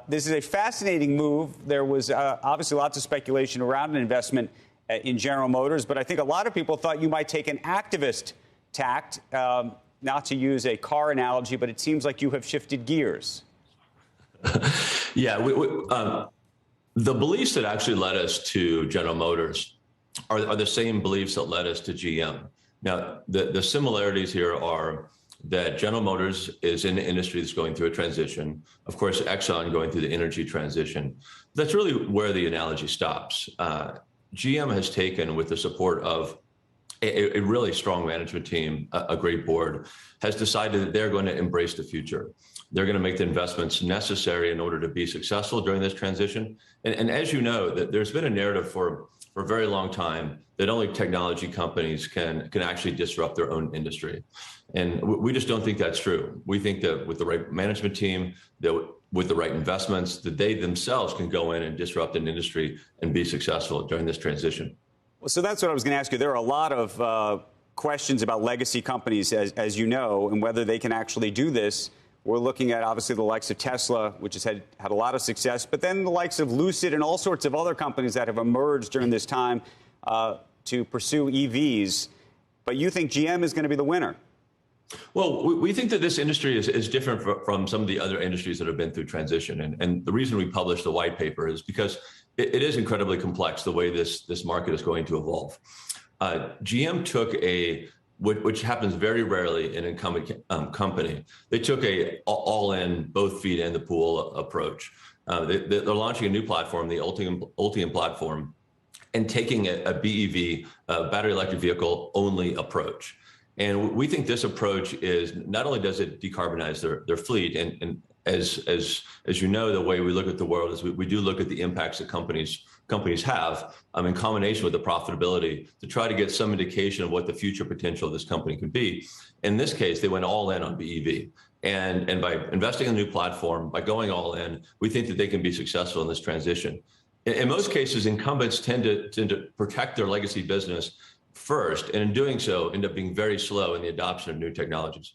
This is a fascinating move. There was obviously lots of speculation around an investment in General Motors, but I think a lot of people thought you might take an activist tact, not to use a car analogy, but it seems like you have shifted gears. Yeah, the beliefs that actually led us to General Motors are the same beliefs that led us to GM. Now, the similarities here are that General Motors is in an industry that's going through a transition. Of course, Exxon going through the energy transition. That's really where the analogy stops. GM has taken, with the support of a really strong management team, a great board, has decided that they're going to embrace the future. They're going to make the investments necessary in order to be successful during this transition. And as you know, that there's been a narrative for a very long time that only technology companies can actually disrupt their own industry. And we just don't think that's true. We think that with the right management team, that with the right investments, that they themselves can go in and disrupt an industry and be successful during this transition. Well, so that's what I was going to ask you. There are a lot of questions about legacy companies, as you know, and whether they can actually do this. We're looking at, obviously, the likes of Tesla, which has had a lot of success, but then the likes of Lucid and all sorts of other companies that have emerged during this time to pursue EVs. But you think GM is going to be the winner? Well, we think that this industry is different from some of the other industries that have been through transition. And the reason we published the white paper is because it is incredibly complex, the way this market is going to evolve. GM took which happens very rarely in an incumbent company. They took a all-in, both feet in the pool approach. They're launching a new platform, the Ultium platform, and taking a BEV, battery electric vehicle only approach. And we think this approach is, not only does it decarbonize their fleet, and as you know, the way we look at the world is we do look at the impacts that companies have in combination with the profitability to try to get some indication of what the future potential of this company can be. In this case, they went all in on BEV. And by investing in a new platform, by going all in, we think that they can be successful in this transition. In most cases, incumbents tend to protect their legacy business first, and in doing so, end up being very slow in the adoption of new technologies.